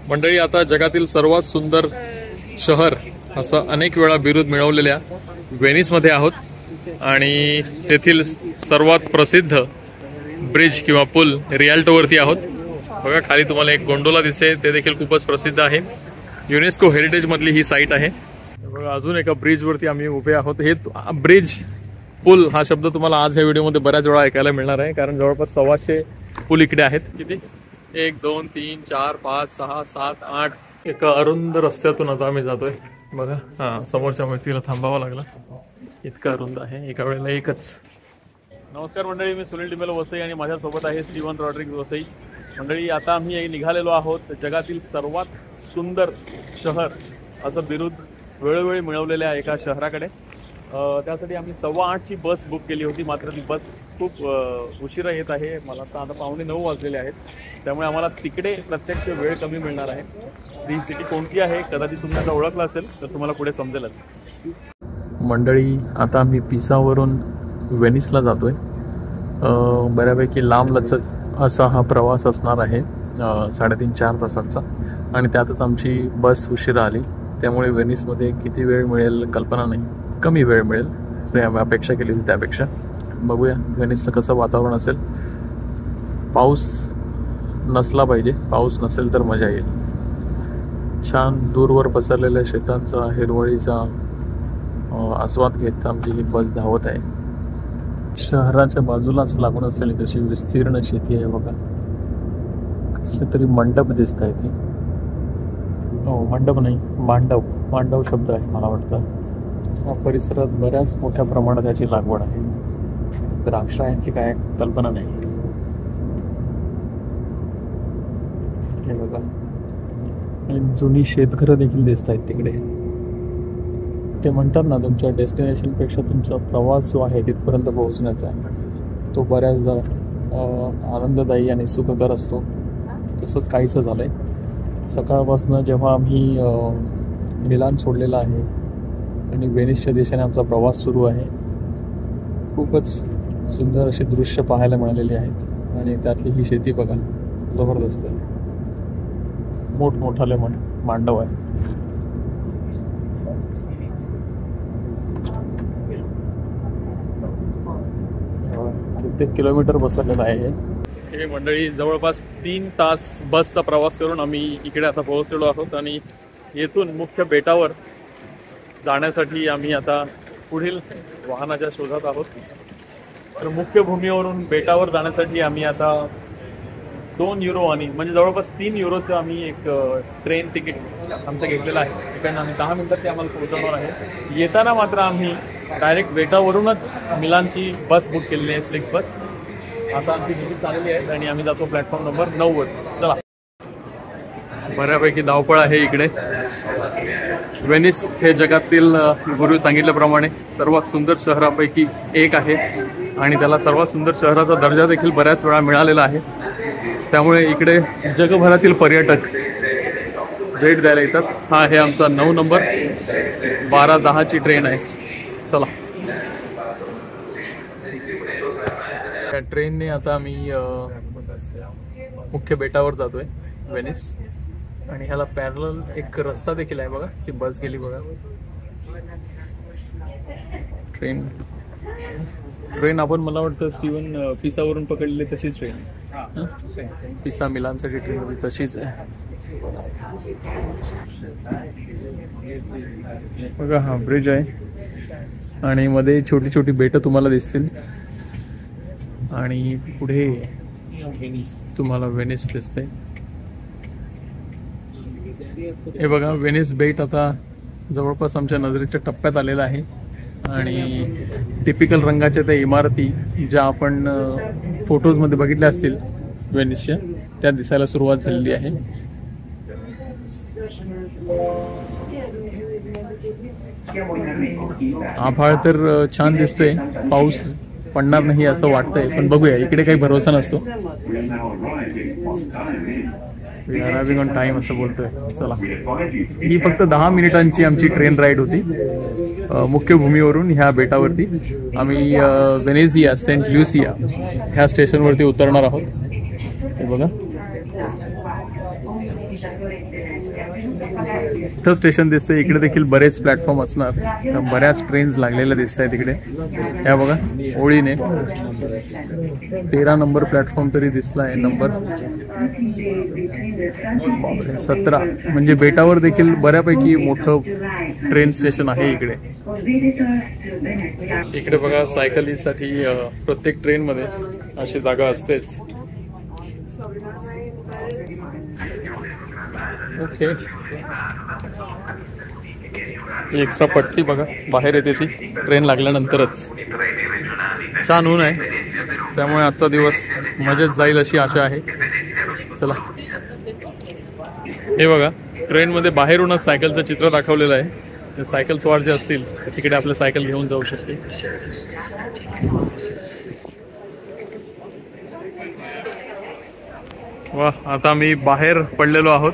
मंडळी, आता जगातील सर्वात सुंदर शहर असं अनेक वेळा बिरुद मिळवलेल्या व्हेनिसमध्ये आहोत आणि तेथील सर्वात प्रसिद्ध ब्रिज किंवा पूल रियाल्टोवरती आहोत। बघा, खाली तुम्हाला एक गोंडोला दिसते, ते देखील खूपच प्रसिद्ध आहे। युनेस्को हेरिटेज मधली ही साईट आहे। बघा, अजून एका ब्रिज वरती आम्ही उभे आहोत। हे ब्रिज पूल हा शब्द तुम्हाला आज या व्हिडिओमध्ये बऱ्याच वेळा ऐकायला मिळणार आहे, कारण जवळपास 125 पूल इकडे आहेत। किती? 1 2 3 4 5 6 7 8 एका अरुंद रस्त्यातून आता आम्ही जातोय। बघा, हा समोरच्या व्यक्तीला थांबावं लागलं, इतका अरुंद आहे, एका वेळेला एकच। नमस्कार मंडळी, मी सुनील डिमेलो वसई आणि माझ्यासोबत आहे स्टीवन रॉड्रिग्ज वसई। मंडळी, आता आम्ही निघालेलो आहोत जगातील सर्वात सुंदर शहर असं बिरुद वेळोवेळी मिळवलेल्या एका शहराकडे। त्यासाठी आम्ही 8:15ची बस बुक केली होती, मात्र ती बस खूप उशिरा येत आहे। मला आता 8:45 वाजलेले आहेत, त्यामुळे आम्हाला तिकडे प्रत्यक्ष वेळ कमी मिळणार आहे। ही सिटी कोणती आहे कदाचित तुम्हाला ओळखलं असेल तर तुम्हाला पुढे समजेलच। मंडळी, आता आम्ही पिसावरून व्हेनिसला जातोय। बऱ्यापैकी लांब लचक असा हा प्रवास असणार आहे, 3.5-4 तासांचा, आणि त्यातच आमची बस उशिरा आली, त्यामुळे व्हेनिसमध्ये किती वेळ मिळेल कल्पना नाही, कमी वेळ मिळेल अपेक्षा केली होती त्यापेक्षा। बघूया व्हेनिसला कसं वातावरण असेल। पाऊस नसला पाहिजे, पाऊस नसेल तर मजा येईल। छान दूरवर पसरलेल्या शेतांचा, हिरवळीचा आस्वाद घेत आमची ही बस धावत आहे। शहराच्या बाजूलाच लागून असलेली तशी विस्तीर्ण शेती आहे। बघा, कसले तरी मंडप दिसत आहे ते। मंडप नाही, मांडव शब्द आहे मला वाटतं। या परिसरात बऱ्याच मोठ्या प्रमाणात याची लागवड आहे। द्राक्ष आहेत की काय कल्पना नाही। हे बघा, आणि जुनी शेतघरं देखील दिसत आहेत तिकडे। ते म्हणतात ना, तुमच्या डेस्टिनेशन पेक्षा तुमचा प्रवास जो आहे तिथपर्यंत पोहोचण्याचा तो बऱ्याचदा आनंददायी आणि सुखकर असतो। तसंच काहीसं झालंय। सकाळपासून जेव्हा आम्ही मिलान सोडलेला आहे आणि व्हेनिसच्या दिशेने आमचा प्रवास सुरू आहे, खूपच सुंदर अशी दृश्य पाहायला मिळालेली आहेत। आणि त्यातली ही शेती बघा, जबरदस्त आहे। मोठमोठाले मांडव आहे। कित्येक किलोमीटर बसरलेलं आहे हे। मंडळी, जवळपास 3 तास बसचा प्रवास करून आम्ही इकडे आता पोहोचलेलो आहोत आणि येथून मुख्य बेटावर जाण्यासाठी आम्ही आता पुढील वाहनाच्या शोधात आहोत। तर मुख्य भूमीवरून बेटावर जाण्यासाठी आम्ही आता 2 युरो आणि म्हणजे जवळपास 3 युरोचं आम्ही एक ट्रेन तिकीट आमचं घेतलेलं आहे। तिकडनं आम्ही 10 मिनिटात ते आम्हाला पोहोचवणार आहे। येताना मात्र आम्ही डायरेक्ट बेटावरूनच मिलानची बस बुक केलेली आहे, फ्लिक्स बस। आता आमची तिकीट चाललेली आहे आणि आम्ही जातो प्लॅटफॉर्म नंबर 9 वर। चला, बऱ्यापैकी धावपळ आहे इकडे। व्हेनिस हे जगातील गुरु सांगितल्याप्रमाणे सर्वात सुंदर शहरापैकी एक आहे आणि त्याला सर्वात सुंदर शहराचा दर्जा देखील बऱ्याच वेळा मिळालेला आहे। त्यामुळे इकडे जगभरातील पर्यटक भेट द्यायला येतात। हा आहे आमचा 9 नंबर 12:10ची ट्रेन आहे। चला, त्या ट्रेनने आता आम्ही मुख्य बेटावर जातोय व्हेनिस, आणि ह्याला पॅरलल एक रस्ता देखील आहे। बघा, ती बस गेली बघा। ट्रेन आपण मला वाटतं स्टीवन पिसावरून पकडलेली तशीच ट्रेन, पिसा मिलानसाठी ट्रेन होती तशीच आहे। बघा, हा ब्रिज आहे आणि मध्ये छोटी छोटी बेटं तुम्हाला दिसतील आणि पुढे तुम्हाला व्हेनिस दिसते। हे बघा, व्हेनिस बेट आता जवळपास आमच्या नजरेच्या टप्प्यात आलेला आहे आणि टिपिकल रंगाच्या त्या इमारती ज्या आपण फोटोजमध्ये बघितल्या असतील व्हेनिसच्या, त्या दिसायला सुरुवात झालेली आहे। आभाळ तर छान दिसतंय, पाऊस पडणार नाही असं वाटतंय, पण बघूया, इकडे काही भरोसा नसतो। अरायव्हिंग ऑन टाइम असं बोलतोय। चला, ही फक्त 10 मिनिटांची आमची ट्रेन राईड होती मुख्य भूमीवरून ह्या बेटावरती। आम्ही व्हेनेझिया सेंट ल्युसिया ह्या स्टेशनवरती उतरणार आहोत। हे बघा, इथं स्टेशन दिसतंय, इकडे देखील बरेच प्लॅटफॉर्म असणार, बऱ्याच ट्रेन्स लागलेल्या दिसत आहेत तिकडे. या बघा ओळीने 13 नंबर प्लॅटफॉर्म तरी दिसलाय, नंबर 17 म्हणजे बेटावर देखील बऱ्यापैकी मोठं ट्रेन स्टेशन आहे इकडे. इकडे बघा सायकलिस्टसाठी प्रत्येक ट्रेन मध्ये अशी जागा असतेच. ओके, एक्स्ट्रा पट्टी बघा बाहेर येते ती ट्रेन लागल्यानंतरच. छान ऊन आहे, त्यामुळे आजचा दिवस मजेत जाईल अशी आशा आहे. चला, हे बघा ट्रेन मध्ये बाहेरूनच सायकलचं चित्र दाखवलेलं आहे. सायकल स्वार जे असतील तिकडे आपलं सायकल घेऊन जाऊ शकते. वा, आता मी बाहेर पडलेलो आहोत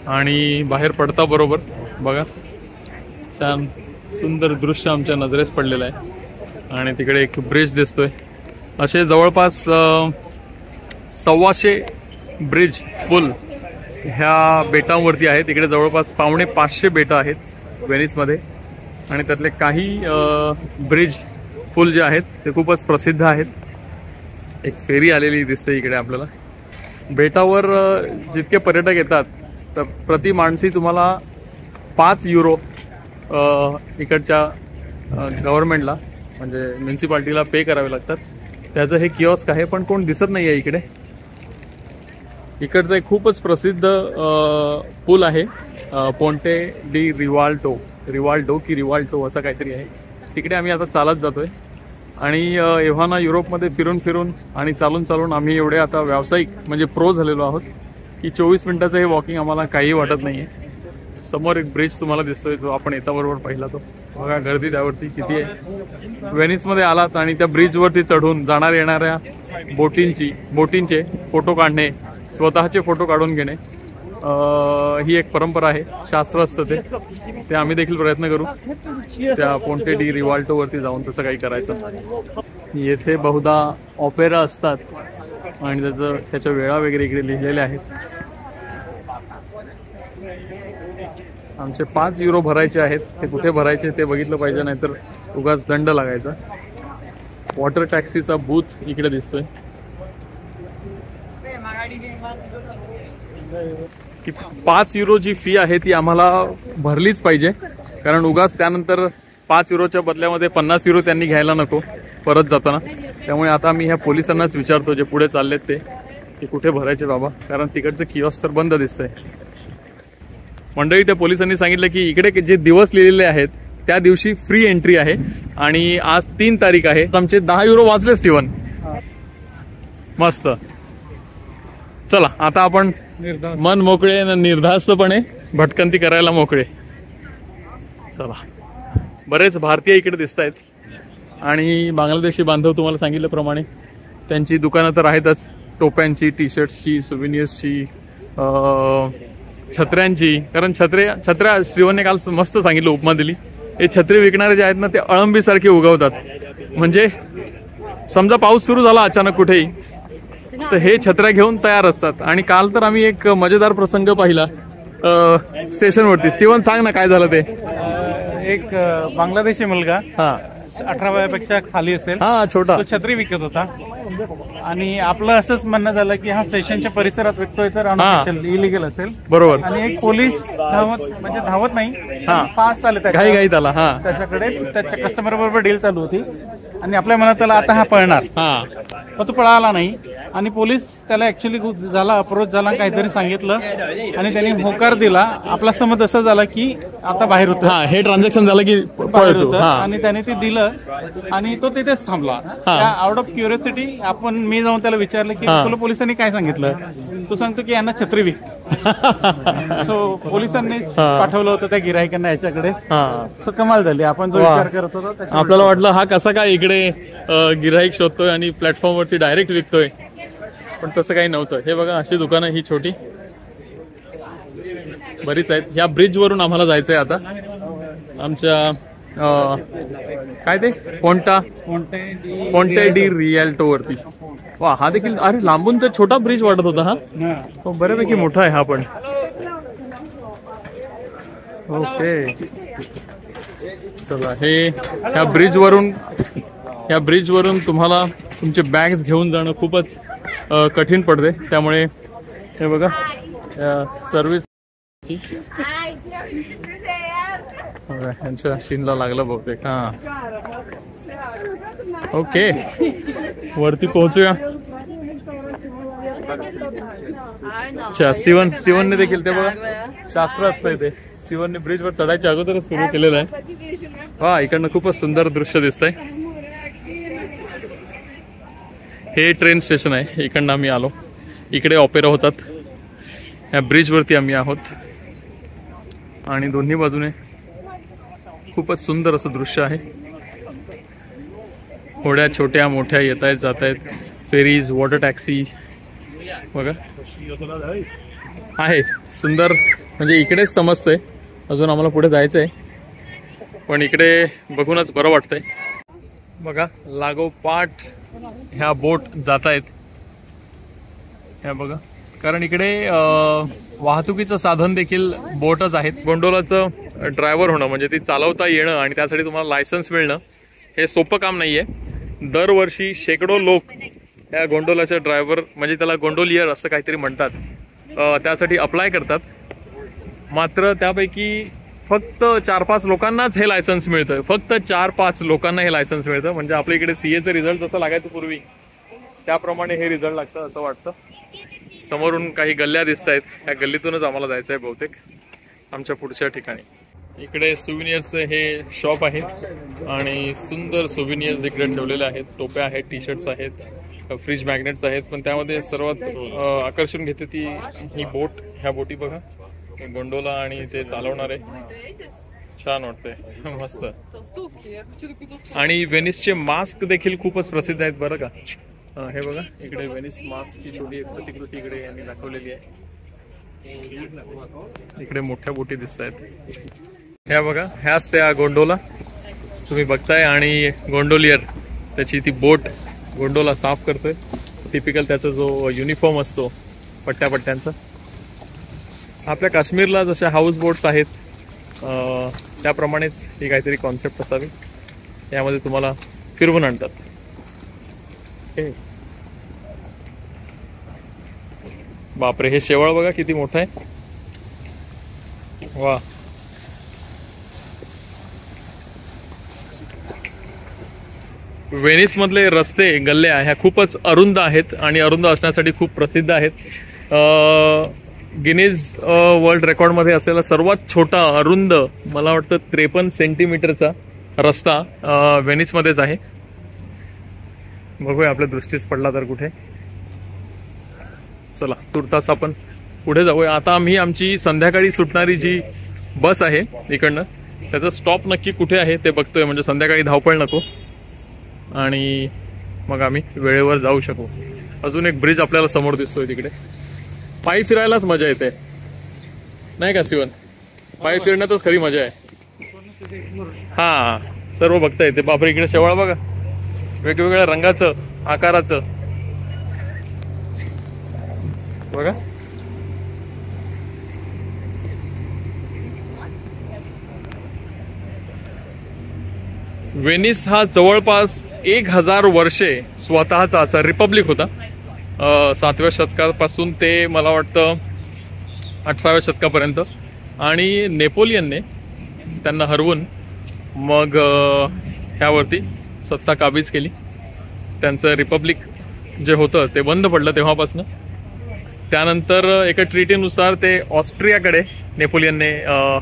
आणि बाहेर पडता बरोबर बघा छान सुंदर दृश्य आमच्या नजरेस पडलेलं आहे. आणि तिकडे एक ब्रिज दिसतोय. असे जवळपास 125 ब्रिज पूल ह्या बेटांवरती आहेत. तिकडे जवळपास 550 बेटं आहेत व्हेनिसमध्ये, आणि त्यातले काही ब्रिज पूल जे आहेत ते खूपच प्रसिद्ध आहेत. एक फेरी आलेली दिसते इकडे आपल्याला. बेटावर जितके पर्यटक येतात तर प्रति माणसी तुम्हाला 5 युरो इकडच्या गव्हर्नमेंटला म्हणजे म्युन्सिपाल्टीला पे करावे लागतात. त्याचं हे किऑस्क आहे, पण कोण दिसत नाही आहे इकडे. इकडचं एक खूपच प्रसिद्ध पूल आहे, पोंटे डी रिवाल्डो की रिवाल्टो असं काहीतरी आहे. तिकडे आम्ही आता चालत जातोय. आणि एव्हाना युरोपमध्ये फिरून फिरून आणि चालून चालून आम्ही एवढे आता व्यावसायिक म्हणजे प्रो झालेलो आहोत की 24 मिनिटाचं हे वॉकिंग आम्हाला काही वाटत नाहीये. समोर एक ब्रिज तुम्हाला दिसतोय जो आपण येताबरोबर पाहिला, तो बघा गर्दी त्यावरती किती आहे. व्हेनिसमध्ये आलात आणि त्या ब्रिजवरती चढून जाणाऱ्या येणाऱ्या बोटींचे फोटो काढणे, स्वतःचे फोटो काढून घेणे ही एक परंपरा आहे, शास्त्र असतं ते आम्ही देखील प्रयत्न करू त्या पोंटे डी रिवाल्टो वरती जाऊन तसं काही करायचं. येथे बहुधा ऑपेरा असतात आणि त्याच्या वेळा वगैरे इकडे लिहिलेल्या आहेत. आमचे 5 युरो भरायचे आहेत. ते कुठे भरायचे ते बघितलं पाहिजे, नाहीतर उगाच दंड लागायचा. वॉटर टॅक्सीचा बूथ इकडे दिसतोय. 5 युरो जी फी आहे ती आम्हाला भरलीच पाहिजे, कारण उगाच त्यानंतर 5 युरोच्या बदल्यामध्ये 50 युरो त्यांनी घ्यायला नको परत जाताना. त्यामुळे आता मी ह्या पोलिसांनाच विचारतो जे पुढे चाललेत ते की कुठे भरायचे बाबा, कारण तिकडचं किऑस्क तर बंद दिसतंय. मंडळी, त्या पोलिसांनी सांगितलं की इकडे जे दिवस लिहिलेले आहेत त्या दिवशी फ्री एंट्री आहे आणि आज 3 तारीख आहे. आमचे 10 युरो वाचले स्टीवन. मस्त. चला, आता आपण मन मोकळे निर्धास्तपणे भटकंती करायला मोकळे. चला, बरेच भारतीय इकडे दिसत आहेत आणि बांगलादेशी बांधव तुम्हाला सांगितल्याप्रमाणे त्यांची दुकानं तर आहेतच, टोप्यांची, टी शर्ट्सची, सुव्हिनियर्सची, छत्र्यांची. कारण छत्र्या श्रीवनने काल मस्त सांगितलं, उपमा दिली. हे छत्री विकणारे जे आहेत ना ते अळंबीसारखे उगवतात. म्हणजे समजा पाऊस सुरू झाला अचानक कुठेही तर हे छत्र्या घेऊन तयार असतात. आणि काल तर आम्ही एक मजेदार प्रसंग पाहिला स्टेशनवरती. स्टीवन, सांग ना काय झालं ते. एक बांगलादेशी मुलगा 18 वयापेक्षा खाली असेल, छोटा, तो छत्री विकत होता आणि आपलं असंच म्हणणं झालं की हा स्टेशनच्या परिसरात विकतोय तर अनऑफिशियल इलिगल असेल. बरोबर. आणि एक पोलीस धावत नाही, फास्ट आले घाईघाईत आला. त्याच्याकडे त्याच्या कस्टमर बरोबर डील चालू होती आणि आपल्या मनात आला आता हा पळणार, पण तो पळाला नाही. आणि पोलीस त्याला ऍक्च्युली झाला अप्रोच झाला, काहीतरी सांगितलं आणि त्यांनी होकार दिला. आपला समज असा झाला की आता बाहेर होतं, हे ट्रान्झॅक्शन झालं की बाहेर होतं आणि त्याने ते दिलं आणि तो तिथेच थांबला. आउट ऑफ क्युरियोसिटी मी जाऊन त्याला विचारलं की तुला पोलिसांनी काय सांगितलं. तो सांगतो की यांना छत्री विक. सो पोलिसांनी पाठवलं होतं त्या गिरायकांना याच्याकडे. सो कमाल झाली. आपण जो विचार करत होतो आपल्याला वाटलं हा कसा काय इकडे गिराईक शोधतोय आणि प्लॅटफॉर्म वरती डायरेक्ट विकतोय, पण तसं काही नव्हतं. हे बघा अशी दुकानं ही छोटी बरीच आहेत. ह्या ब्रिज वरून आम्हाला जायचंय आता आमच्या काय ते पोंटे डी रियाल्टो वरती. वा, हा देखील, अरे लांबून तर छोटा ब्रिज वाटत होता, हा बऱ्यापैकी मोठा आहे हा. पण ओके चला, हे ह्या ब्रिज वरून तुम्हाला तुमचे बॅग्स घेऊन जाणं खूपच कठीण पडते. त्यामुळे हे बघा सर्व्हिस यांच्या शीनला लागलं बहुतेक. हा ओके, वरती पोहोचूया. अच्छा, स्टीवनने देखील ते बघा शास्त्र असतंय ते. स्टीवनने ब्रिजवर चढायच्या अगोदरच सुरू केलेलं आहे. वा, इकडनं खूपच सुंदर दृश्य दिसतंय. हे ट्रेन स्टेशन आहे, इकडनं आम्ही आलो. इकडे ऑपेरा होतात. ह्या ब्रिजवरती आम्ही आहोत आणि दोन्ही बाजूने खूपच सुंदर असं दृश्य आहे. होड्या छोट्या मोठ्या येत आहेत जात आहेत. फेरीज, वॉटर टॅक्सी बघा आहे. सुंदर म्हणजे इकडेच समजतंय, अजून आम्हाला पुढे जायचं आहे, पण इकडे बघूनच बरं वाटतंय. बघा लागोपाठ ह्या बोट जात आहेत. ह्या बघा, कारण इकडे वाहतुकीचं साधन देखील बोटच आहेत. गोंडोलाचं ड्रायव्हर होणं म्हणजे ती चालवता येणं आणि त्यासाठी तुम्हाला लायसन्स मिळणं हे सोपं काम नाहीये. दरवर्षी शेकडो लोक या गोंडोलाच्या ड्रायव्हर म्हणजे त्याला गोंडोलियर असं काहीतरी म्हणतात, त्यासाठी अप्लाय करतात. मात्र त्यापैकी फक्त 4-5 लोकांनाच हे लायसन्स मिळतं. फक्त 4-5 लोकांना हे लायसन्स मिळतं. म्हणजे आपल्या इकडे सीएचं रिझल्ट जसं लागायचं पूर्वी त्याप्रमाणे हे रिझल्ट लागतं असं वाटतं. समोरून काही गल्ल्या दिसत आहेत, या गल्लीतूनच आम्हाला जायचं आहे बहुतेक आमच्या पुढच्या ठिकाणी. इकडे सुविनियर्सचे हे शॉप आहे आणि सुंदर सुविनियर्स इकडे ठेवलेले आहेत. टोप्या आहेत, टी शर्ट्स आहेत, फ्रीज मॅग्नेट्स आहेत. पण त्यामध्ये सर्वात आकर्षण घेते ती ही बोट. ह्या बोटी बघा, गोंडोला आणि ते चालवणार आहे. छान वाटतंय, मस्त. आणि व्हेनिसचे मास्क देखील खूपच प्रसिद्ध आहेत बरं का. हे बघा इकडे व्हेनिस मास्कची छोटी प्रतिकृती इकडे यांनी दाखवलेली आहे. इकडे मोठ्या बोटी दिसत आहेत. ह्या बघा, ह्याच त्या गोंडोला तुम्ही बघताय आणि गोंडोलियर त्याची ती बोट गोंडोला साफ करतोय. टिपिकल त्याचा जो युनिफॉर्म असतो पट्ट्या पट्ट्यांचा. आपल्या काश्मीरला जशा हाऊस बोट्स आहेत त्याप्रमाणेच ही काहीतरी कॉन्सेप्ट असावी. यामध्ये तुम्हाला फिरवून आणतात. बापरे, हे शेवाळ बघा किती मोठं आहे. वा, व्हेनिस मधले रस्ते गल्ल्या ह्या खूपच अरुंद आहेत आणि अरुंद असण्यासाठी खूप प्रसिद्ध आहेत. गिनीज वर्ल्ड रेकॉर्ड मध्ये असलेला सर्वात छोटा अरुंद मला वाटतं 53 सेंटीमीटरचा रस्ता व्हेनिस मध्येच आहे. बघूया आपल्या दृष्टीस पडला तर कुठे. चला तुर्तास आपण पुढे जाऊया. आता आम्ही आमची संध्याकाळी सुटणारी जी बस आहे इकडनं त्याचा स्टॉप नक्की कुठे आहे ते बघतोय, म्हणजे संध्याकाळी धावपळ नको आणि मग आम्ही वेळेवर जाऊ शकू. अजून एक ब्रिज आपल्याला समोर दिसतोय तिकडे. पायी फिरायलाच मजा येते नाही का स्टीवन? पायी फिरण्यातच खरी मजा आहे. हा, सर्व बघता येते. बापरे, इकडे शेवाळ बघा, वेगवेगळ्या रंगाचं आकाराचं बघा. व्हेनिस हा जवळपास 1000 वर्षे स्वतःचा असा रिपब्लिक होता. 7व्या शतकापासून ते मला वाटतं 18व्या शतकापर्यंत. आणि नेपोलियनने त्यांना हरवून मग ह्यावरती सत्ता काबीज केली. त्यांचं रिपब्लिक जे होतं ते बंद पडलं तेव्हापासून. त्यानंतर एका ट्रीटीनुसार ते ऑस्ट्रियाकडे नेपोलियनने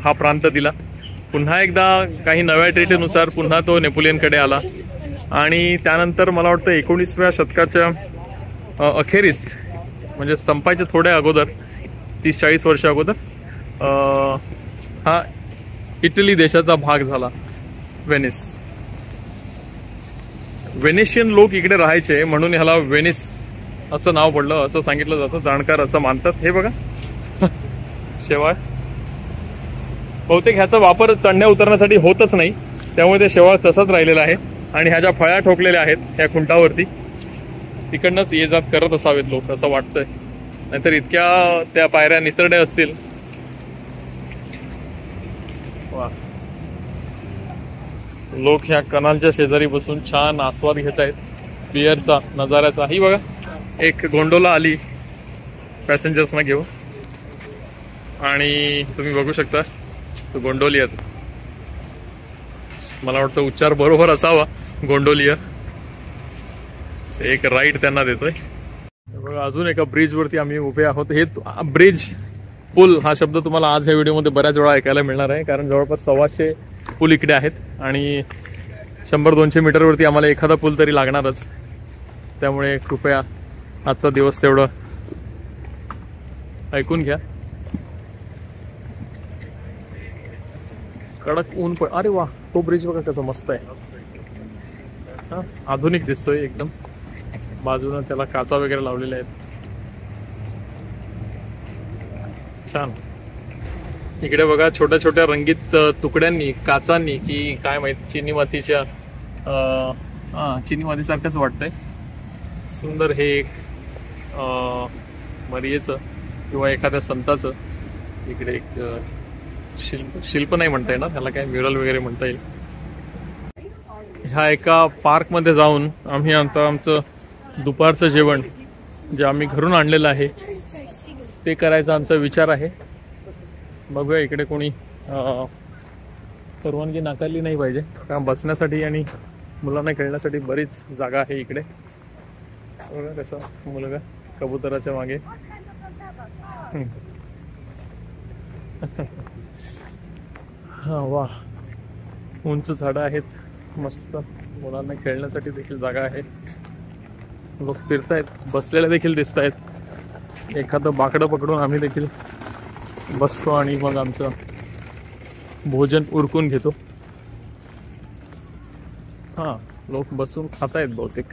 हा प्रांत दिला. पुन्हा एकदा काही नव्या ट्रीटीनुसार पुन्हा तो नेपोलियनकडे आला. आणि त्यानंतर मला वाटतं 19व्या शतकाच्या अखेरीस म्हणजे संपायच्या थोड्या अगोदर 30-40 वर्ष अगोदर हा इटली देशाचा भाग झाला व्हेनिस. व्हेनेशियन लोक इकडे राहायचे म्हणून ह्याला व्हेनिस असं नाव पडलं असं सांगितलं जातं. जाणकार असं मानतात. हे बघा शेवाळ. बहुतेक ह्याचा वापर चढण्या उतरण्यासाठी होतच नाही, त्यामुळे ते शेवाळ तसंच राहिलेलं आहे. आणि ह्या ज्या फळ्या ठोकलेल्या आहेत ह्या खुंटावरती तिकडनंच ये जात करत असावेत लोक असं वाटतंय. नाहीतर इतक्या त्या पायऱ्या निसरड्या असतील. वा, लोक ह्या कनालच्या शेजारी बसून छान आस्वाद घेत आहेत बियरचा, नजाऱ्याचा. ही बघा एक गोंडोला आली पॅसेंजर्सना घेऊन आणि तुम्ही बघू शकता तो गोंडोलिया. मला वाटतं उच्चार बरोबर असावा, गोंडोलिया. एक राईड त्यांना देतोय. बघा अजून एका ब्रिज वरती आम्ही उभे आहोत. हे ब्रिज पूल हा शब्द तुम्हाला आज ह्या व्हिडिओमध्ये बऱ्याच वेळा ऐकायला मिळणार आहे, कारण जवळपास 125 पूल इकडे आहेत आणि 100-200 मीटरवरती आम्हाला एखादा पूल तरी लागणारच. त्यामुळे कृपया आजचा दिवस तेवढं ऐकून घ्या. कडक ऊन पण, अरे वा, तो ब्रिज बघा कसं मस्त आहे. हा, आधुनिक दिसतोय एकदम. बाजूने त्याला काचा वगैरे लावलेल्या आहेत, छान. इकडे बघा छोट्या छोट्या रंगीत तुकड्यांनी, काचांनी की काय माहित, चिनी मातीच्या चिनी मातीसारखंच वाटतंय. सुंदर हे एक मरियेचं किंवा एखाद्या संताचं इकडे एक शिल्प नाही म्हणता येणार त्याला, काय म्युरल वगैरे म्हणता येईल. ह्या एका पार्क मध्ये जाऊन आम्ही आता आमचं दुपारचं जेवण जे आम्ही घरून आणलेलं आहे ते करायचा आमचा विचार आहे. बघूया, इकडे कोणी परवानगी नाकारली नाही पाहिजे, कारण बसण्यासाठी आणि मुलांना खेळण्यासाठी बरीच जागा आहे इकडे. बघा कसा मुलगा कबुतराच्या मागे. हा वा, उंच झाडं आहेत, मस्त मुलांना खेळण्यासाठी देखील जागा आहे. लोक फिरतायत, बसलेले देखील दिसत आहेत. एखादं बाकडं पकडून आम्ही देखील बसतो आणि मग आमचं भोजन उरकून घेतो. हा, लोक बसून खातायत बहुतेक.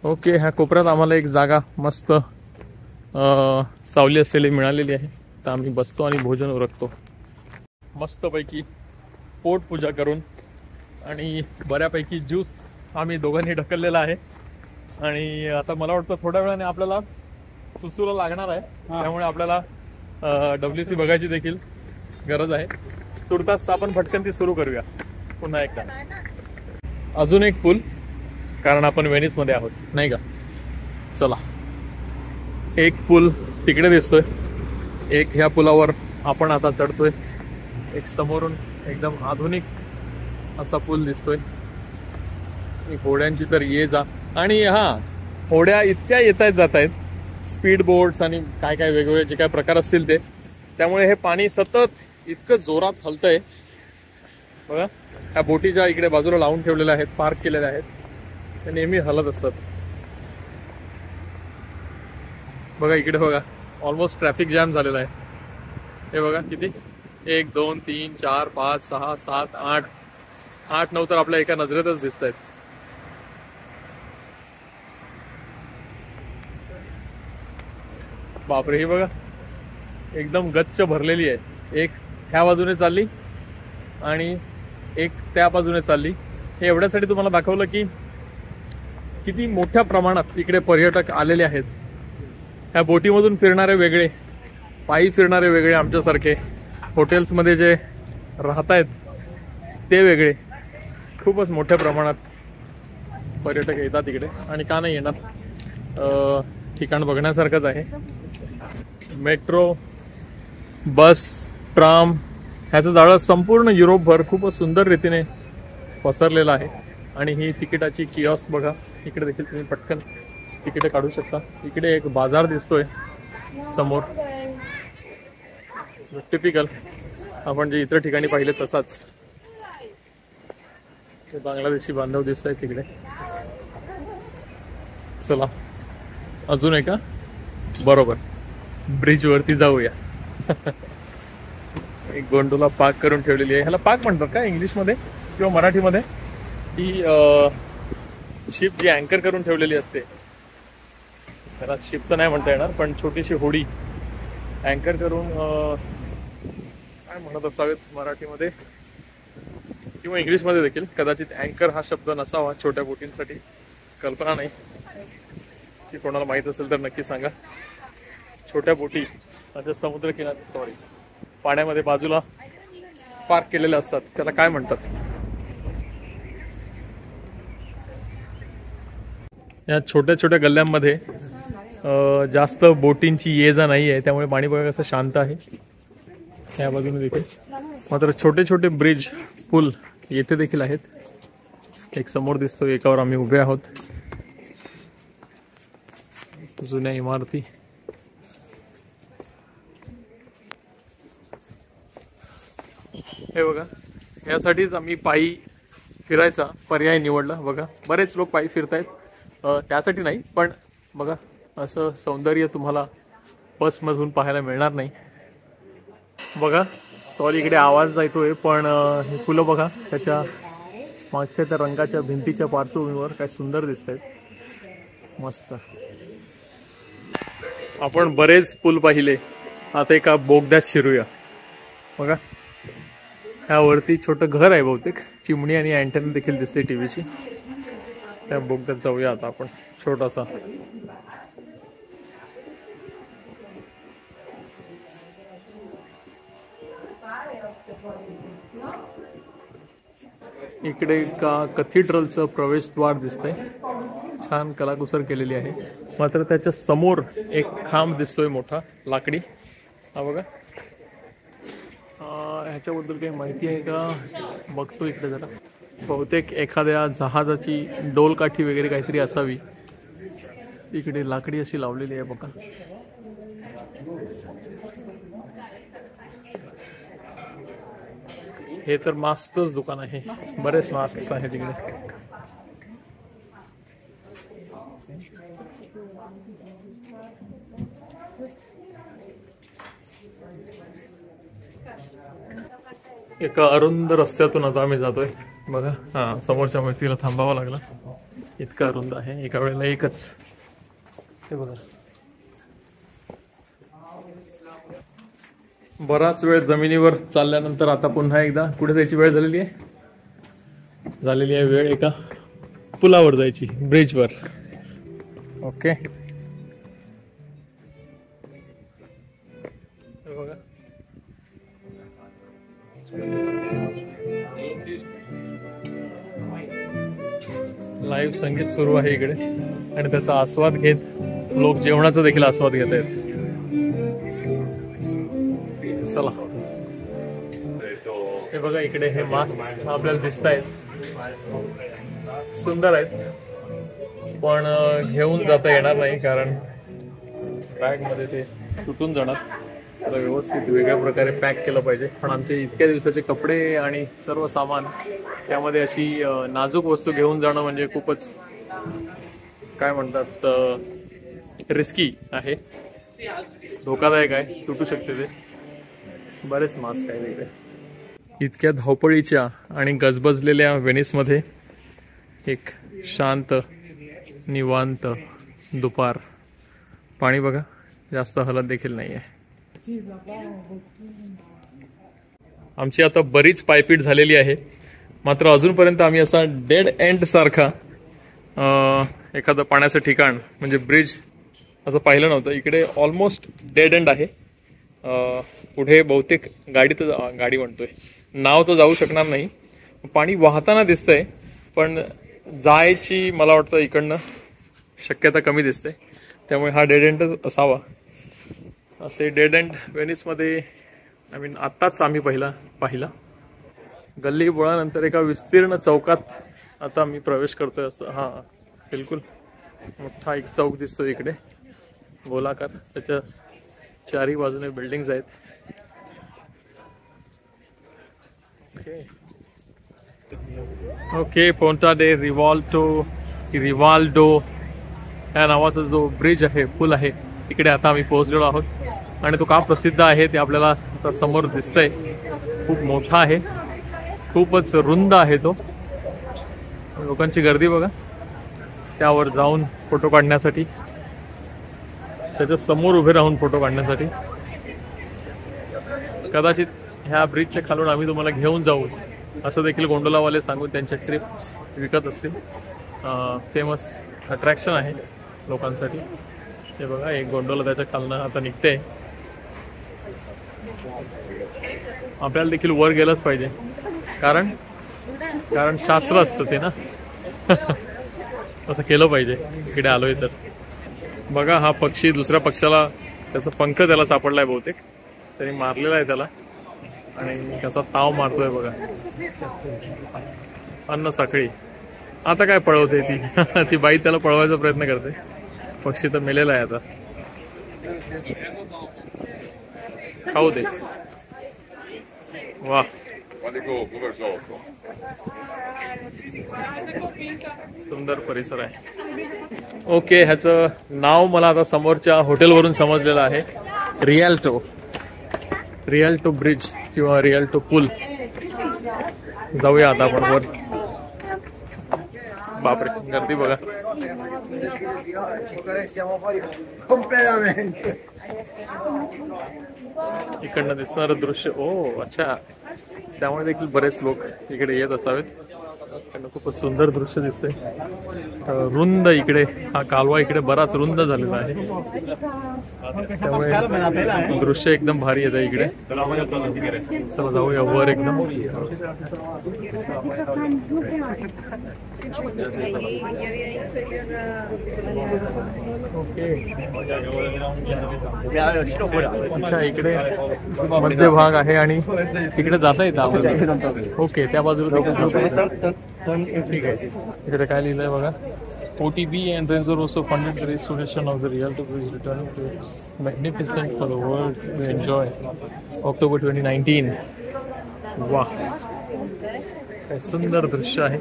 ओके, ह्या कोपऱ्यात आम्हाला एक जागा मस्त सावली असलेली मिळालेली आहे, तर आम्ही बसतो आणि भोजन उरकतो मस्तपैकी पोटपूजा करून. आणि बऱ्यापैकी ज्यूस आम्ही दोघांनी ढकललेला आहे आणि आता मला वाटतं थोड्या वेळाने आपल्याला सुसूला लागणार आहे, त्यामुळे आपल्याला WC बघायची देखील गरज आहे. तुर्तास आपण फटकन ती सुरू करूया पुन्हा एकदा. अजून एक पूल, कारण आपण व्हेनिस मध्ये आहोत नाही का. चला, एक पूल तिकडे दिसतोय, एक ह्या पुलावर आपण आता चढतोय. एक समोरून एकदम आधुनिक असा पूल दिसतोय. होड्यांची तर ये जा, आणि हा, होड्या इतक्या येत आहेत जात आहेत, स्पीड बोट्स आणि काय काय वेगवेगळे जे काय प्रकार असतील ते. त्यामुळे हे पाणी सतत इतकं जोरात हलतंय. बघा, ह्या बोटीच्या इकडे बाजूला लावून ठेवलेल्या आहेत, पार्क केलेल्या आहेत, ते नेहमी हलत असतात. बघा इकडे बघा, ऑलमोस्ट ट्रॅफिक जॅम झालेला आहे. हे बघा किती, 1 2 3 4 5 6 7 8 9 तर आपल्या एका नजरेतच दिसत आहेत. बापरे, हे बघा एकदम गच्च भरलेली आहे. एक ह्या बाजूने चालली आणि एक त्या बाजूने चालली. हे एवढ्यासाठी तुम्हाला दाखवलं की किती मोठ्या प्रमाणात इकडे पर्यटक आलेले आहेत. ह्या बोटीमधून फिरणारे वेगळे, पायी फिरणारे वेगळे, आमच्यासारखे हॉटेल्समध्ये जे राहत आहेत ते वेगळे. खूपच मोठ्या प्रमाणात पर्यटक येतात इकडे, आणि का नाही येणार, ठिकाण बघण्यासारखंच आहे. मेट्रो, बस, ट्राम ह्याचं जाळं संपूर्ण युरोपभर खूपच सुंदर रीतीने पसरलेलं आहे. आणि ही तिकिटाची किऑस्क बघा, इकडे देखील तुम्ही पटकन तिकीट काढू शकता. इकडे एक बाजार दिसतोय समोर, टिपिकल आपण जे इतर ठिकाणी पाहिले तसाच. बांगलादेशी बांधव दिसत आहेत तिकडे. चला अजून एका बरोबर ब्रिज वरती जाऊया. एक गोंडोला पार्क करून ठेवलेली आहे. ह्याला पार्क म्हणतात का इंग्लिशमध्ये किंवा मराठीमध्ये? ही शिप जी अँकर करून ठेवलेली असते त्याला शिप तर नाही म्हणता येणार, पण छोटीशी होडी अँकर करून काय म्हणत असावेत मराठीमध्ये किंवा इंग्लिशमध्ये देखील. कदाचित अँकर हा शब्द नसावा छोट्या बोटींसाठी, कल्पना नाही. की कोणाला माहित असेल तर नक्की सांगा. छोट्या बोटी अच्छा समुद्र किनारे सॉरी पाण्यामध्ये बाजूला पार्क केलेले असतात त्याला काय म्हणतात? या छोट्या छोट्या गल्ल्यांमध्ये जास्त बोटींची ये जा नाही आहे त्यामुळे पाणी बघा कसं शांत आहे या बाजूने देखील. मात्र छोटे छोटे ब्रिज पूल येथे देखील आहेत. एक समोर दिसतो एकावर आम्ही उभे आहोत. जुन्या इमारती हे बघा यासाठीच आम्ही पायी फिरायचा पर्याय निवडला. बघा बरेच लोक पायी फिरतायत त्यासाठी नाही पण बघा असं सौंदर्य तुम्हाला बसमधून पाहायला मिळणार नाही. बघा सॉरी इकडे आवाज येतोय पण हे फुलं बघा त्याच्या मागच्या त्या रंगाच्या भिंतीच्या पार्श्वभूमीवर काय सुंदर दिसत आहेत. मस्त. आपण बरेच पूल पाहिले आता एका बोगद्यात शिरूया. बघा ह्यावरती छोटं घर आहे बहुतेक चिमणी आणि अँटेना देखील दिसते टीव्हीची. त्या बोगद्यात जाऊया आता आपण छोटासा. इकडे का कॅथेड्रलचं प्रवेशद्वार दिसतंय. छान कलाकुसर केलेली आहे. मात्र त्याच्या समोर एक खांब दिसतोय मोठा लाकडी. हा बघा ह्याच्याबद्दल काही माहिती आहे का बघतो इकडे जरा. बहुतेक एखाद्या जहाजाची डोलकाठी वगैरे काहीतरी असावी. इकडे लाकडी अशी लावलेली आहे बघा. हे तर मास्कच दुकान आहे. बरेच मास्क आहेत तिकडे. एका अरुंद रस्त्यातून आता आम्ही जातोय बघा. हा समोरच्या व्यक्तीला थांबावं लागलं. इतकं अरुंद आहे एका वेळेला एकच. हे बघा बराच वेळ जमिनीवर चालल्यानंतर आता पुन्हा एकदा कुठे जायची वेळ झालेली आहे वेळ एका पुलावर जायची ब्रिजवर. ओके बघा लाईव्ह संगीत सुरू आहे इकडे आणि त्याचा आस्वाद घेत लोक जेवणाचा देखील आस्वाद घेत आहेत. चला हे बघा इकडे हे मास्क आपल्याला दिसत आहेत. सुंदर आहेत पण घेऊन जाता येणार नाही कारण बॅग मध्ये ते तुटून जाणार. त्याला व्यवस्थित वेगळ्या प्रकारे पॅक केलं पाहिजे. पण आमचे इतक्या दिवसाचे कपडे आणि सर्व सामान त्यामध्ये अशी नाजूक वस्तू घेऊन जाणं म्हणजे खूपच काय म्हणतात रिस्की आहे. धोकादायक आहे. तुटू शकते ते. बरेच मास्क आहे इकडे. इतक्या धावपळीच्या आणि गजबजलेल्या व्हेनिसमध्ये एक शांत निवांत दुपार. पाणी बघा जास्त हलत देखील नाही आहे. आमची आता बरीच पायपीट झालेली आहे. मात्र अजूनपर्यंत आम्ही असा डेड एंड सारखा एखादं पाण्याचं ठिकाण म्हणजे ब्रिज असं पाहिलं नव्हतं. इकडे ऑलमोस्ट डेड एंड आहे. पुढे बहुतेक गाडी म्हणतोय नाव तर जाऊ शकणार नाही. पाणी वाहताना दिसतंय पण जायची मला वाटतं इकडनं शक्यता कमी दिसते. त्यामुळे हा डेड एंडच असावा. असे डेड एंड व्हेनिसमध्ये आत्ताच आम्ही पाहिला. गल्ली बोळानंतर एका विस्तीर्ण चौकात आता मी प्रवेश करतोय. असं हा बिलकुल मोठा एक चौक दिसतो इकडे गोलाकार. त्याच्या चारी बाजूने बिल्डिंग्स आहेत. ओके पोंटा दे रिवाल्डो या नावाचा जो ब्रिज आहे पूल आहे तिकडे आता आम्ही पोहोचलेलो आहोत. आणि तो का प्रसिद्ध आहे ते आपल्याला आता समोर दिसतंय. खूप मोठा आहे. खूपच रुंद आहे तो. लोकांची गर्दी बघा त्यावर जाऊन फोटो काढण्यासाठी. त्याच्या समोर उभे राहून फोटो काढण्यासाठी. कदाचित ह्या ब्रिजच्या खालून आम्ही तुम्हाला घेऊन जाऊ असं देखील गोंडोलावाले सांगून त्यांच्या ट्रिप्स विकत असतील. फेमस अट्रॅक्शन आहे लोकांसाठी. हे बघा एक गोंडोला त्याच्या खालनं आता निघते. आपल्याला देखील वर गेलंच पाहिजे, कारण शास्त्र असतं ते ना. असं केलं पाहिजे इकडे आलोय तर. बघा हा पक्षी दुसऱ्या पक्षाला त्याचा पंख त्याला सापडलाय बहुतेक, त्यांनी मारलेला आहे त्याला आणि कसा ताव मारतोय बघा. अन्न साखळी आता काय पळवते ती. ती बाई त्याला पळवायचा प्रयत्न करते. पक्षी तर मेलेला आहे आता. खाऊ दे. वा सुंदर परिसर आहे. ओके, ह्याचं नाव मला आता समोरच्या हॉटेलवरून समजलेलं आहे. रिअल्टो ब्रिज किंवा रिअल्टो पूल. जाऊया आता आपण वर. बापरे, गर्दी बघा. इकडनं दिसणार दृश्य. ओ अच्छा, त्यामुळे देखील बरेच लोक इकडे येत असावेत. खूपच सुंदर दृश्य दिसते. रुंद इकडे हा कालवा इकडे बराच रुंद झालेला आहे, त्यामुळे दृश्य एकदम भारी येत आहे इकडे. चला जाऊया वर एकदम. अच्छा, इकडे मध्य भाग आहे आणि तिकडे जाता येतं. ओके, त्या बाजूला ठीक आहे. इकडे काय लिहिलंय बघा. OTB and Renzo Rosso funded the restoration of the Rialto Bridge, returning to its magnificent for the world to enjoy. October 2019. वाह, काय सुंदर दृश्य आहे.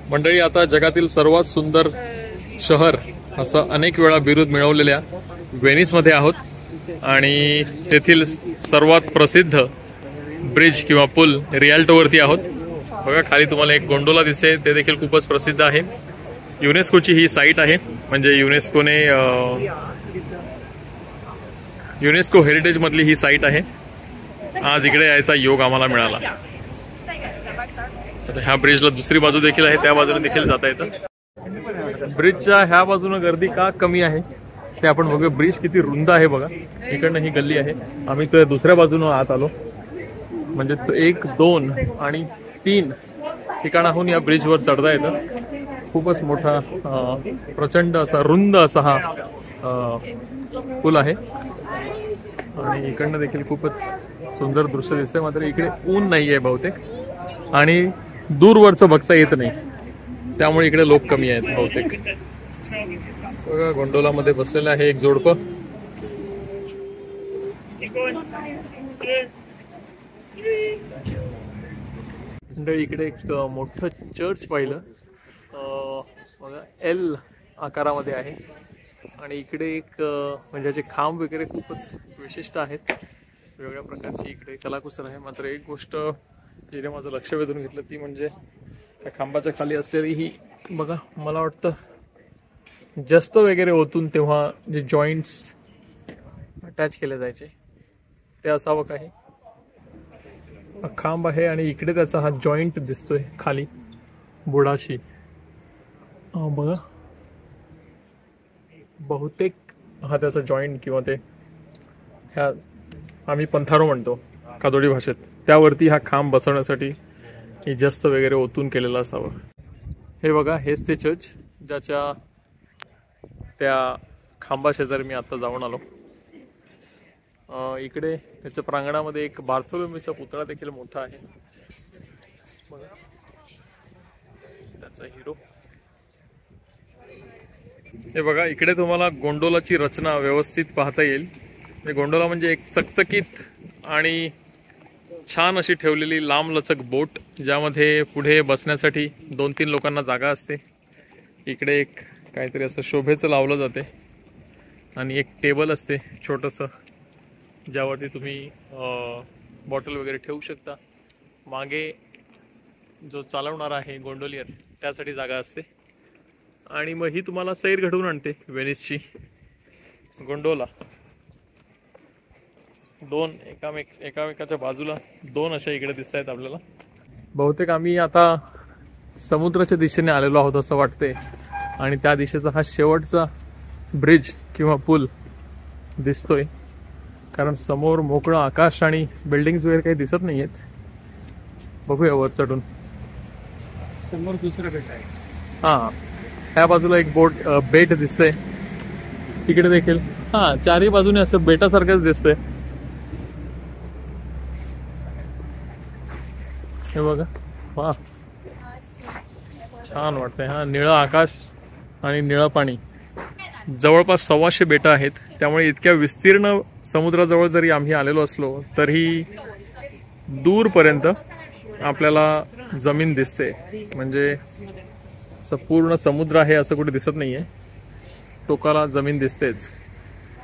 मंडळी, आता जगातील सर्वात सुंदर शहर असं अनेक वेळा बिरुद मिळवलेल्या व्हेनिसमध्ये आहोत आणि तेथील सर्वात प्रसिद्ध ब्रिज किंवा पूल रिअल्टोवरती आहोत. बघा खाली तुम्हाला एक गोंडोला दिसते, ते देखील खूपच प्रसिद्ध आहे. युनेस्कोची ही साईट आहे, म्हणजे युनेस्को हेरिटेज मधली ही साईट आहे. आज इकडे यायचा योग आम्हाला मिळाला. ह्या ब्रिजला दुसरी बाजू देखील आहे, त्या बाजूने देखील जाता येतं. ब्रिजच्या ह्या बाजूने गर्दी का कमी आहे ते आपण बघूया. ब्रिज किती रुंद आहे बघा. इकडनं ही गल्ली आहे, आम्ही तर दुसऱ्या बाजूने आत आलो. म्हणजे 1, 2 आणि 3 ठिकाणाहून या ब्रिजवर चढता येतं. खूपच मोठा प्रचंड असा रुंद असा हा पूल आहे आणि इकडनं देखील खूपच सुंदर दृश्य दिसतंय. मात्र इकडे ऊन नाही आहे बहुतेक आणि दूरवरचं बघता येत नाही, त्यामुळे इकडे लोक कमी आहेत बहुतेक. बघा गोंडोलामध्ये बसलेलं आहे एक जोडपं. इकडे एक मोठं चर्च पाहिलं बघा, L आकारामध्ये आहे आणि इकडे एक म्हणजे याचे खांब वगैरे खूपच विशिष्ट आहेत. वेगळ्या प्रकारची इकडे कलाकुसर आहे. मात्र एक गोष्ट जिने माझं लक्ष वेधून घेतलं ती म्हणजे त्या खांबाच्या खाली असलेली ही बघा, मला वाटतं जस्त वगैरे ओतून तेव्हा जे जॉईंट्स अटॅच केले जायचे ते असावं काही. खांब आहे आणि इकडे त्याचा हा जॉईंट दिसतोय खाली बुडाशी. बघा बहुतेक हा त्याचा जॉईंट किंवा ते ह्या आम्ही पंथारो म्हणतो कादोडी भाषेत, त्यावरती हा खांब बसवण्यासाठी ही जस्त वगैरे ओतून केलेला असावं. हे बघा, हेच ते चर्च ज्याच्या त्या खांबा शेजारी मी आता जाऊन आलो. इकडे त्याच्या प्रांगणामध्ये एक बार्थोलोमीचा पुतळा देखील मोठा आहे. त्याचा हिरो. हे बघा, इकडे तुम्हाला गोंडोलाची रचना व्यवस्थित पाहता येईल. गोंडोला म्हणजे एक चकचकीत आणि छान अशी ठेवलेली लांबलचक बोट, ज्यामध्ये पुढे बसण्यासाठी 2-3 लोकांना जागा असते. इकडे एक काहीतरी असं शोभेचं लावलं जाते आणि एक टेबल असते छोटंसं, ज्यावरती तुम्ही बॉटल वगैरे ठेवू शकता. मागे जो चालवणार आहे गोंडोलियर त्यासाठी जागा असते आणि मग ही तुम्हाला सैर घडवून आणते व्हेनिसची गोंडोला. 2 एकामेकाच्या बाजूला 2 अशा इकडे दिसत आहेत आपल्याला. बहुतेक आम्ही आता समुद्राच्या दिशेने आलेलो आहोत असं वाटतंय, आणि त्या दिशेचा हा शेवटचा ब्रिज किंवा पूल दिसतोय, कारण समोर मोकळं आकाश आणि बिल्डिंग्स वगैरे काही दिसत नाहीयेत. बघूया वर चढून. समोर दुसरं बेट आहे. हा, ह्या बाजूला एक बेट दिसतंय, तिकडे देखील. हा, चारही बाजूने असं बेटासारखंच दिसतंय. हे बघा, वा छान वाटतंय. हा, निळं आकाश आणि निळं पाणी. जवळपास 125 बेटं आहेत, त्यामुळे इतक्या विस्तीर्ण समुद्राजवळ जरी आम्ही आलेलो असलो तरी दूरपर्यंत आपल्याला जमीन दिसते. म्हणजे पूर्ण समुद्र आहे असं कुठे दिसत नाहीये, टोकाला जमीन दिसतेच.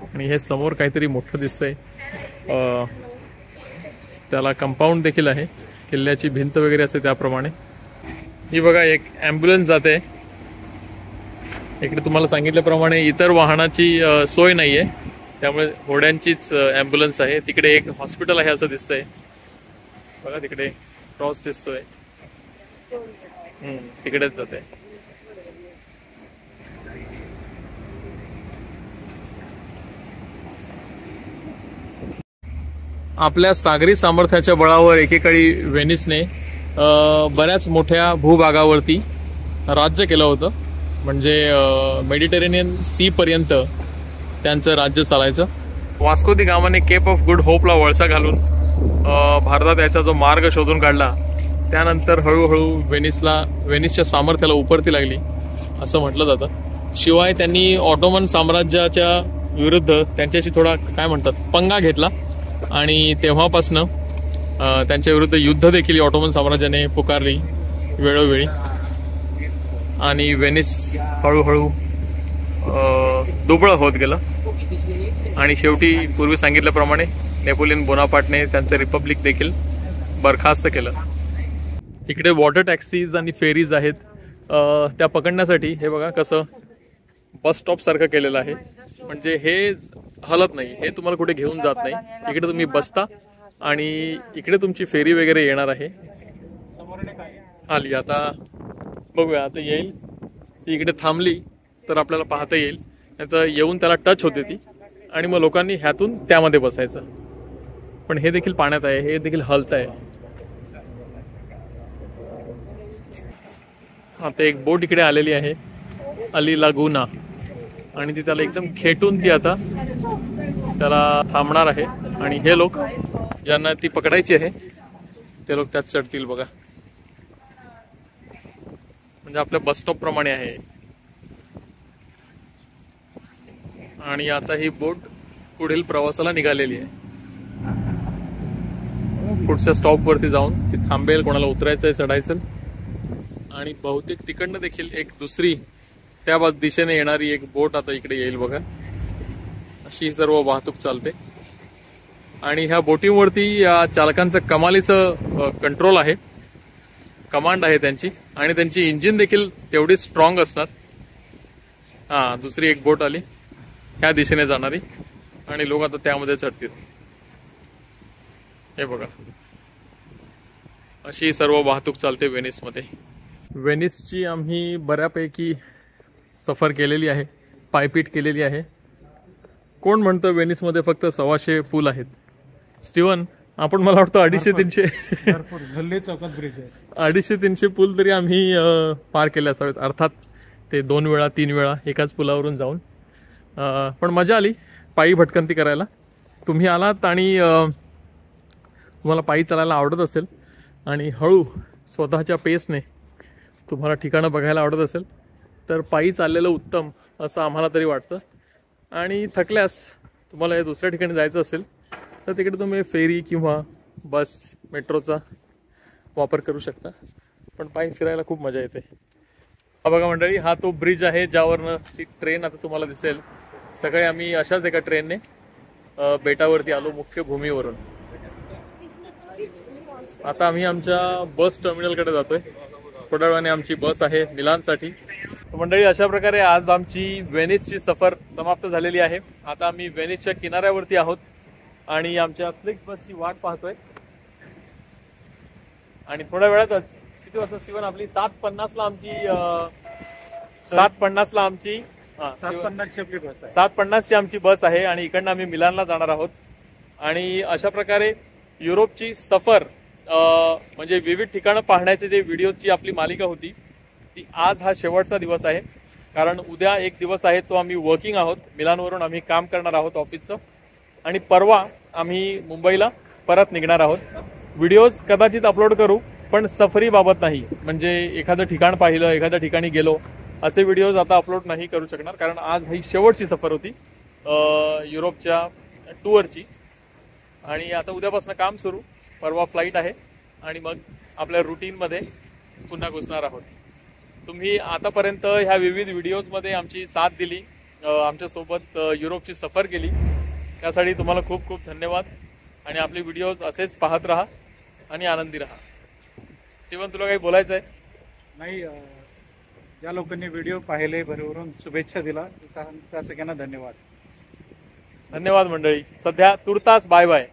आणि हे समोर काहीतरी मोठं दिसतंय, त्याला कंपाऊंड देखील आहे, किल्ल्याची भिंत वगैरे असते त्याप्रमाणे. ही बघा, एक ॲम्ब्युलन्स जाते. इकडे तुम्हाला सांगितल्याप्रमाणे इतर वाहनाची सोय नाहीये, त्यामुळे घोड्यांचीच ॲम्ब्युलन्स आहे. तिकडे एक हॉस्पिटल आहे असं दिसतंय बघा, तिकडे क्रॉस दिसतोय. तिकडेच जाते. आपल्या सागरी सामर्थ्याच्या बळावर एकेकाळी व्हेनिसने बऱ्याच मोठ्या भूभागावरती राज्य केलं होतं. म्हणजे मेडिटेरेनियन सी पर्यंत त्यांचं राज्य चालायचं. वास्को दी गामाने केप ऑफ गुड होपला वळसा घालून भारतात याचा जो मार्ग शोधून काढला, त्यानंतर हळूहळू व्हेनिसच्या सामर्थ्याला उपरती लागली असं म्हटलं जातं. शिवाय त्यांनी ऑटोमन साम्राज्याच्या विरुद्ध त्यांच्याशी थोडा काय म्हणतात पंगा घेतला, आणि तेव्हापासनं त्यांच्या विरुद्ध युद्ध देखील ऑटोमन साम्राज्याने पुकारली वेळोवेळी. आणि व्हेनिस हळूहळू दुबळं होत गेलं. आणि शेवटी पूर्वी सांगितल्याप्रमाणे नेपोलियन बोनापार्टने त्यांचं रिपब्लिक देखील बरखास्त केलं. इकडे वॉटर टॅक्सीज आणि फेरीज आहेत, त्या पकडण्यासाठी हे बघा कसं बस स्टॉप सारखं केलेलं आहे. म्हणजे हे हलत नाही, हे तुम्हाला कुठे घेऊन जात नाही. इकडे तुम्ही बसता आणि इकडे तुमची फेरी वगैरे येणार आहे. आली आता, बघूया आता येईल. ती इकडे थांबली तर आपल्याला पाहता येईल, नाही तर येऊन त्याला टच होते ती, आणि मग लोकांनी ह्यातून त्यामध्ये बसायचं. पण हे देखील पाण्यात आहे, हे देखील हलत आहे. आता एक बोट इकडे आलेली आहे, अली लागुना, आणि ती त्याला एकदम खेटून ती आता त्याला थांबणार आहे. आणि हे लोक ज्यांना ती पकडायची आहे ते लोक त्यात चढतील बघा. म्हणजे आपल्या बस स्टॉप प्रमाणे आहे. आणि आता ही बोट पुढील प्रवासाला निघालेली आहे. पुढच्या स्टॉप वरती जाऊन ती थांबेल, कोणाला उतरायचंय चढायचं. आणि बहुतेक तिकडनं देखील एक दुसरी त्या दिशेने येणारी एक बोट आता इकडे येईल बघा. अशी सर्व वाहतूक चालते. आणि ह्या बोटीवरती या चालकांचं कमालीचं कंट्रोल आहे, कमांड आहे त्यांची, आणि त्यांची इंजिन देखील तेवढी स्ट्रॉंग असणार. हा, दुसरी एक बोट आली ह्या दिशेने जाणारी, आणि लोक आता त्यामध्ये चढतील. हे बघा, अशी सर्व वाहतूक चालते व्हेनिसमध्ये. व्हेनिसची आम्ही बऱ्यापैकी सफर केलेली आहे, पायपीट केलेली आहे. कोण म्हणतं व्हेनिसमध्ये फक्त 125 पूल आहेत? स्टीवन, आपण मला वाटतं 250-300 चौकात ब्रिज आहे. 250-300 पूल तरी आम्ही पार केले असावेत. अर्थात ते 2 वेळा 3 वेळा एकाच पुलावरून जाऊन. पण मजा आली पायी भटकंती करायला. तुम्ही आलात आणि तुम्हाला पायी चालायला आवडत असेल आणि हळू स्वतःच्या पेसने तुम्हाला ठिकाणं बघायला आवडत असेल तर पायी चाललेलं उत्तम असं आम्हाला तरी वाटतं. आणि थकल्यास तुम्हाला हे दुसऱ्या ठिकाणी जायचं असेल तर तिकडे तुम्ही फेरी किंवा बस मेट्रोचा वापर करू शकता. पण पायी फिरायला खूप मजा येते. हा बघा मंडळी, हा तो ब्रिज आहे ज्यावरनं ती ट्रेन आता तुम्हाला दिसेल. सगळे आम्ही अशाच एका ट्रेनने बेटावरती आलो मुख्य भूमीवरून. आता आम्ही आमच्या बस टर्मिनलकडे जातोय. थोड्या वेळाने आमची बस आहे मिलानसाठी. मंडळी, अशा प्रकारे आज आमची व्हेनिसची सफर समाप्त झालेली आहे. आता आम्ही व्हेनिसच्या किनाऱ्यावरती आहोत आणि आमच्या फ्लिक्स बसची वाट पाहतोय. आणि थोड्या वेळातच, किती वाजता स्टीवन, आपली 7:50ला आमची 7:50ला आमची 7:50 आपली बस आहे. 7:50ची आमची बस आहे आणि इकडनं आम्ही मिलानला जाणार आहोत. आणि अशा प्रकारे युरोपची सफर म्हणजे विविध ठिकाणं पाहण्याचे जे व्हिडिओची आपली मालिका होती ती आज हा शेवटचा दिवस आहे. कारण उद्या एक दिवस आहे तो आम्ही वर्किंग आहोत. मिलानवरून आम्ही काम करणार आहोत ऑफिसचं आणि परवा आम्ही मुंबईला परत निघणार आहोत. व्हिडिओज कदाचित अपलोड करू पण सफरीबाबत नाही. म्हणजे एखादं ठिकाण पाहिलं, एखाद्या ठिकाणी गेलो असे व्हिडिओज आता अपलोड नाही करू शकणार. कारण आज ही शेवटची सफर होती युरोपच्या टूरची. आणि आता उद्यापासून काम सुरू, परवा फ्लाईट आहे आणि मग आपल्या रुटीनमध्ये पुन्हा घुसणार आहोत. तुम्ही आतापर्यंत ह्या विविध व्हिडिओजमध्ये आमची साथ दिली, आमच्यासोबत युरोपची सफर केली, त्यासाठी तुम्हाला खूप खूप धन्यवाद. आणि आपले व्हिडिओज असेच पाहत राहा आणि आनंदी राहा. स्टीवन, तुला काही बोलायचं आहे? नाही, ज्या लोकांनी व्हिडिओ पाहिले, भरभरून शुभेच्छा दिला त्या सगळ्यांना धन्यवाद. धन्यवाद मंडळी. सध्या तुर्तास बाय बाय.